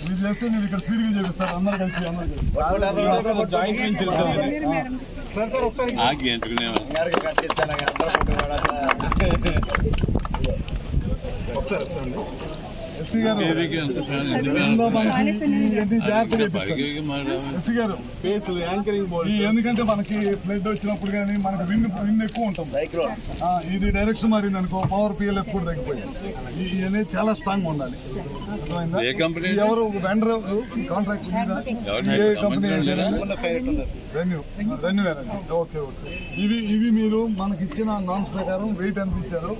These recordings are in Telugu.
మీరు చేస్తే నేను ఇక్కడ స్పీడ్గా చేపిస్తాను. అందరు కలిసి జాయింట్ వెంచర్ ఎస్సీ గారు ఎస్సీ గారు ఎందుకంటే మనకి ఫ్లడ్ వచ్చినప్పుడు కానీ మనకి విండ్ ఎక్కువ ఉంటుంది. ఇది డైరెక్షన్ మారింది అనుకో పవర్ పిఎల్ఎఫ్ కూడా తగ్గిపోయింది. ఇవన్నీ చాలా స్ట్రాంగ్ ఉండాలి. ఎవరు వెండర్ కాంట్రాక్ట్ ఏ కంపెనీ రెన్యూ ఓకే ఓకే. ఇవి మీరు మనకి ఇచ్చిన నామ్స్ ప్రకారం వెయిట్ ఎంత ఇచ్చారు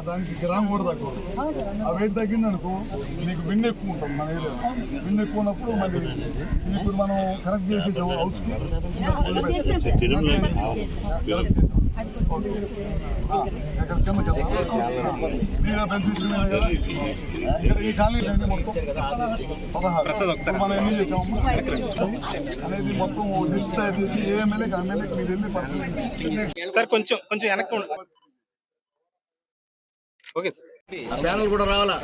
దానికి గ్రామ్ కూడా తక్కువ. ఆ వెయిట్ తగ్గింది అనుకో మీకు విండ్ ఎక్కువ ఉంటుంది. మన ఏరియా విండ్ ఎక్కువ ఉన్నప్పుడు మళ్ళీ ఇప్పుడు మనం కరెక్ట్ చేసేసాము హౌస్కి మీరు బెనిఫిషియల్ కదా. ఇక్కడ ఈ కాలనీ మొత్తం 16 మనం ఎన్ని చేసాము అనేది మొత్తం లిస్ట్ తయారు చేసి ఏ ఎమ్మెల్యేకి ఎమ్మెల్యేకి మీరు వెళ్ళి పర్సనల్ సార్ కొంచెం వెనక్కి ఓకే సార్. ప్యానల్ కూడా రావాలా?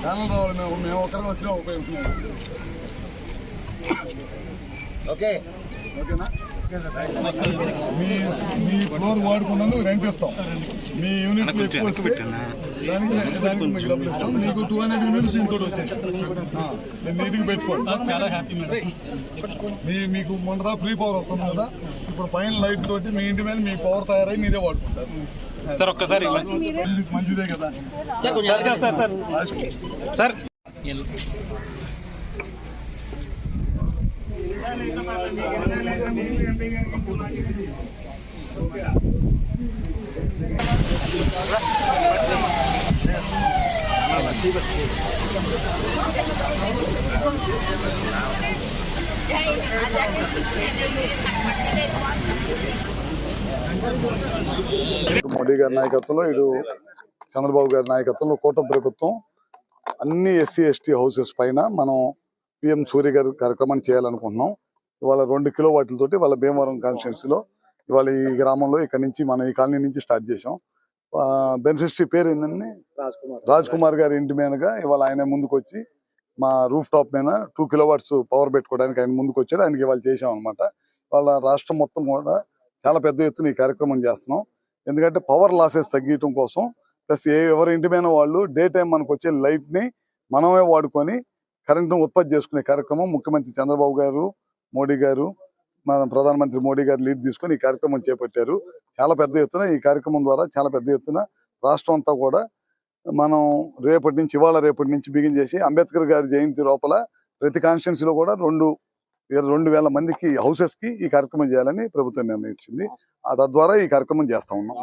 ప్యానల్ రావాలి. మేము ఒకరి వచ్చినా ఉపయోగిస్తున్నాం. ఓకే ఓకేనా? మీ ఫ్లోర్ వాడుకున్నందుకు రెంట్ ఇస్తాం. మీ యూనిట్ ఎక్కువ వస్తే దానికి మీకు డబ్బులు ఇస్తాం. మీకు 200 యూనిట్స్ దీంతో వచ్చేస్తాం. మీరు నీట్గా పెట్టుకోండి. మీకు మొన్న ఫ్రీ పవర్ వస్తుంది కదా. ఇప్పుడు పైన లైట్ తోటి మీ ఇంటి మీద మీ పవర్ తయారై మీరే వాడుకుంటారు సార్. ఒక్కసారి మంచిదే కదా సార్. మోడీ గారి నాయకత్వంలో ఇటు చంద్రబాబు గారి నాయకత్వంలో కూటమి ప్రభుత్వం అన్ని ఎస్సీ ఎస్టీ హౌసెస్ పైన మనం పిఎం సూర్య గారి కార్యక్రమాన్ని చేయాలనుకుంటున్నాం. ఇవాళ 2 కిలోవాట్లతోటి వాళ్ళ భీమవరం కాన్స్టిట్యున్సీలో ఇవాళ ఈ గ్రామంలో ఇక్కడ నుంచి మనం ఈ కాలనీ నుంచి స్టార్ట్ చేసాం. బెనిఫిషరీ పేరు ఏంటండి? రాజ్ కుమార్ గారి ఇంటి మీదగా ఇవాళ ఆయన ముందుకు వచ్చి మా రూఫ్ టాప్ మీద 2 కిలోవాట్స్ పవర్ పెట్టుకోవడానికి ఆయన ముందుకు వచ్చాడు. ఆయనకి ఇవాళ చేసాం అనమాట. వాళ్ళ రాష్ట్రం మొత్తం కూడా చాలా పెద్ద ఎత్తున ఈ కార్యక్రమం చేస్తున్నాం. ఎందుకంటే పవర్ లాసెస్ తగ్గించడం కోసం ప్లస్ ఎవరి ఇంటి మీద వాళ్ళు డే టైం మనకు వచ్చే లైట్ ని మనమే వాడుకొని కరెంట్ను ఉత్పత్తి చేసుకునే కార్యక్రమం ముఖ్యమంత్రి చంద్రబాబు గారు, మోడీ గారు, మన ప్రధానమంత్రి మోడీ గారు లీడ్ తీసుకొని ఈ కార్యక్రమం చేపట్టారు. చాలా పెద్ద ఎత్తున ఈ కార్యక్రమం ద్వారా చాలా పెద్ద ఎత్తున రాష్ట్రం అంతా కూడా మనం రేపటి నుంచి బిగిన్ చేసి అంబేద్కర్ గారి జయంతి లోపల ప్రతి కాన్స్టిట్యున్సీలో కూడా 2,000 మందికి హౌసెస్ కి ఈ కార్యక్రమం చేయాలని ప్రభుత్వం నిర్ణయించింది. తద్వారా ఈ కార్యక్రమం చేస్తా ఉన్నాం.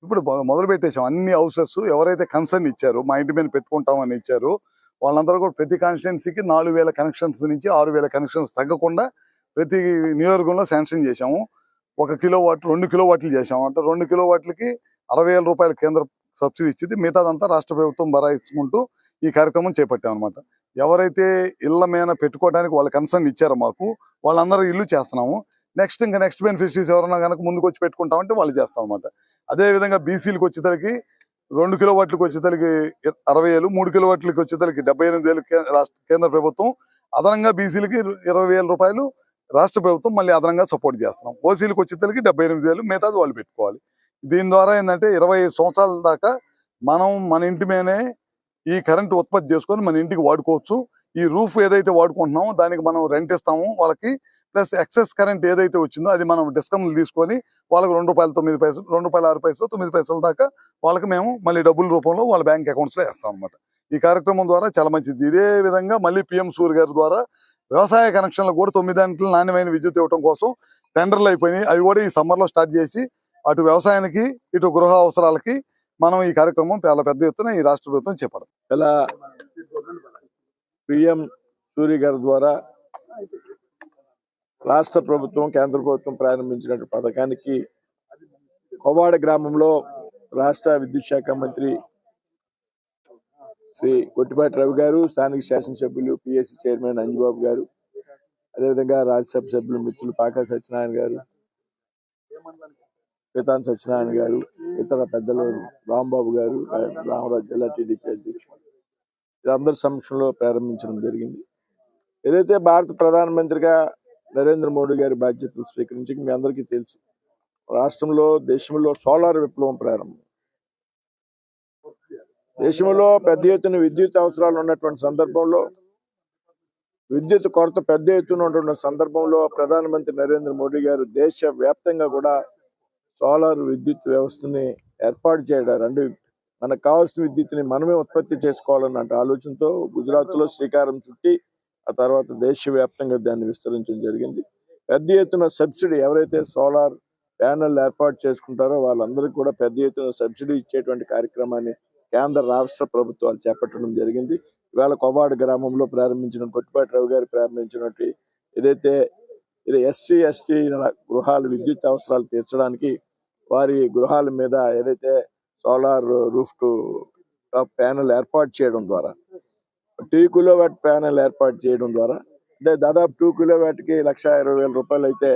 ఇప్పుడు మొదలు పెట్టేసాం. అన్ని హౌసెస్ ఎవరైతే కన్సర్న్ ఇచ్చారో మా ఇంటి మీద పెట్టుకుంటామని ఇచ్చారో వాళ్ళందరూ కూడా ప్రతి కాన్స్టిట్యున్సీకి 4,000 కనెక్షన్స్ నుంచి 6,000 కనెక్షన్స్ తగ్గకుండా ప్రతి నియోజకవర్గంలో శాంక్షన్ చేశాము. 1 కిలోవాట్ 2 కిలోవాట్లు చేశాము. అంటే 2 కిలోవాట్లకి 60,000 రూపాయలు కేంద్ర సబ్సిడీ ఇచ్చింది. మిగతాదంతా రాష్ట్ర ప్రభుత్వం భరాయించుకుంటూ ఈ కార్యక్రమం చేపట్టాం అనమాట. ఎవరైతే ఇళ్ల మీద పెట్టుకోవడానికి వాళ్ళ కన్సర్న్ ఇచ్చారో మాకు వాళ్ళందరూ ఇల్లు చేస్తున్నాము. నెక్స్ట్ బెనిఫిషరీస్ ఎవరన్నా కనుక ముందుకు వచ్చి పెట్టుకుంటామంటే వాళ్ళు చేస్తాం అనమాట. అదేవిధంగా బీసీలకు వచ్చేసరికి 2 కిలోవాట్లకు వచ్చేసరికి 60,000, 3 కిలోవాట్లకి వచ్చేసరికి 78,000 కేంద్ర ప్రభుత్వం, అదనంగా బీసీలకి 20,000 రూపాయలు రాష్ట్ర ప్రభుత్వం మళ్ళీ అదనంగా సపోర్ట్ చేస్తున్నాం. ఓసీలకు వచ్చేసరికి 78,000, మిగతాది వాళ్ళు పెట్టుకోవాలి. దీని ద్వారా ఏంటంటే 25 సంవత్సరాల దాకా మనం మన ఇంటి మీదనే ఈ కరెంటు ఉత్పత్తి చేసుకొని మన ఇంటికి వాడుకోవచ్చు. ఈ రూఫ్ ఏదైతే వాడుకుంటున్నామో దానికి మనం రెంట్ ఇస్తాము వాళ్ళకి. ప్లస్ ఎక్సెస్ కరెంట్ ఏదైతే వచ్చిందో అది మనం డిస్కమ్లు తీసుకొని వాళ్ళకి ₹2.09, ₹2.06, 9 పైసల దాకా వాళ్ళకి మేము మళ్ళీ డబ్బుల రూపంలో వాళ్ళ బ్యాంక్ అకౌంట్స్ లో వేస్తాం అనమాట. ఈ కార్యక్రమం ద్వారా చాలా మంచిది. ఇదే విధంగా మళ్ళీ పిఎం సూర్య గారి ద్వారా వ్యవసాయ కనెక్షన్లకు కూడా 9 గంటలు నాణ్యమైన విద్యుత్ ఇవ్వడం కోసం టెండర్లు అయిపోయినాయి. అవి కూడా ఈ సమ్మర్ లో స్టార్ట్ చేసి అటు వ్యవసాయానికి ఇటు గృహ అవసరాలకి మనం ఈ కార్యక్రమం చాలా పెద్ద ఎత్తున ఈ రాష్ట్ర ప్రభుత్వం చేపడతాం. ఇలా పిఎం సూర్య గారి ద్వారా రాష్ట్ర ప్రభుత్వం కేంద్ర ప్రభుత్వం ప్రారంభించినటువంటి పథకానికి కొవ్వాడ గ్రామంలో రాష్ట్ర విద్యుత్ శాఖ మంత్రి శ్రీ కొట్టిపాటి రవి గారు, స్థానిక శాసనసభ్యులు పిఎస్సి చైర్మన్ అంజబాబు గారు, అదేవిధంగా రాజ్యసభ సభ్యులు మిత్రులు పాకా సత్యనారాయణ గారు, పితాన్ సత్యనారాయణ గారు, ఇతర పెద్దలు రాంబాబు గారు, రామరాజు జిల్లా టీడీపీ అధ్యక్షుడు వీరందరి సమక్షంలో ప్రారంభించడం జరిగింది. ఏదైతే భారత ప్రధానమంత్రిగా నరేంద్ర మోడీ గారి బాధ్యతలు స్వీకరించి మీ అందరికీ తెలుసు, రాష్ట్రంలో దేశంలో సోలార్ విప్లవం ప్రారంభం. దేశంలో పెద్ద ఎత్తున విద్యుత్ అవసరాలు ఉన్నటువంటి సందర్భంలో, విద్యుత్ కొరత పెద్ద ఎత్తున ఉంటున్న సందర్భంలో ప్రధానమంత్రి నరేంద్ర మోడీ గారు దేశ వ్యాప్తంగా కూడా సోలార్ విద్యుత్ వ్యవస్థని ఏర్పాటు చేయడం, మనకు కావాల్సిన విద్యుత్ని మనమే ఉత్పత్తి చేసుకోవాలన్న ఆలోచనతో గుజరాత్లో శ్రీకారం చుట్టి ఆ తర్వాత దేశవ్యాప్తంగా దాన్ని విస్తరించడం జరిగింది. పెద్ద ఎత్తున సబ్సిడీ, ఎవరైతే సోలార్ ప్యానెల్ ఏర్పాటు చేసుకుంటారో వాళ్ళందరికీ కూడా పెద్ద ఎత్తున సబ్సిడీ ఇచ్చేటువంటి కార్యక్రమాన్ని కేంద్ర రాష్ట్ర ప్రభుత్వాలు చేపట్టడం జరిగింది. ఇవాళ కొవ్వాడ గ్రామంలో ప్రారంభించిన కొట్టిపాటి రవి గారు ప్రారంభించినట్టు ఏదైతే ఇది ఎస్సీ ఎస్టీ గృహాల విద్యుత్ అవసరాలు తీర్చడానికి వారి గృహాల మీద ఏదైతే సోలార్ రూఫ్ టాప్ ప్యానెల్ ఏర్పాటు చేయడం ద్వారా, 2 కిలోవాట్ ప్యానెల్ ఏర్పాటు చేయడం ద్వారా, అంటే దాదాపు 2 కిలోవాట్కి 1,20,000 రూపాయలు అయితే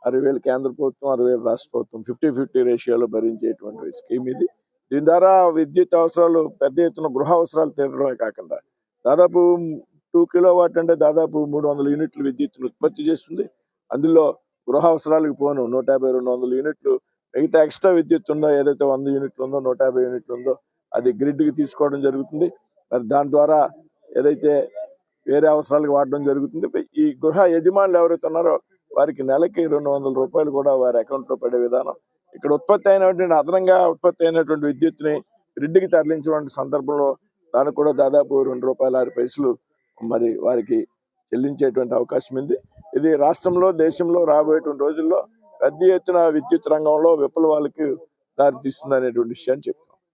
60,000 కేంద్ర ప్రభుత్వం, 60,000 రాష్ట్ర ప్రభుత్వం 50-50 రేషియోలో భరించేటువంటి స్కీమ్ ఇది. దీని ద్వారా విద్యుత్ అవసరాలు పెద్ద ఎత్తున గృహ అవసరాలు తీరడమే కాకుండా దాదాపు 2 కిలోవాట్ అంటే దాదాపు 300 యూనిట్లు విద్యుత్తును ఉత్పత్తి చేస్తుంది. అందులో గృహ అవసరాలకు పోను 150-200 యూనిట్లు, మిగతా ఎక్స్ట్రా విద్యుత్ ఉందో ఏదైతే 100 యూనిట్లు ఉందో 150 యూనిట్లు ఉందో అది గ్రిడ్కి తీసుకోవడం జరుగుతుంది. మరి దాని ద్వారా ఏదైతే వేరే అవసరాలకు వాడడం జరుగుతుంది. ఈ గృహ యజమానులు ఎవరైతే ఉన్నారో వారికి నెలకి 200 రూపాయలు కూడా వారి అకౌంట్లో పడే విధానం. ఇక్కడ ఉత్పత్తి అయినటువంటి అదనంగా ఉత్పత్తి అయినటువంటి విద్యుత్ని గ్రిడ్కి తరలించినటువంటి సందర్భంలో దానికి కూడా దాదాపు ₹2.06 మరి వారికి చెల్లించేటువంటి అవకాశం ఉంది. ఇది రాష్ట్రంలో దేశంలో రాబోయేటువంటి రోజుల్లో పెద్ద ఎత్తున విద్యుత్ రంగంలో విప్లవాలకు దారితీస్తుంది అనేటువంటి విషయాన్ని చెప్తాను.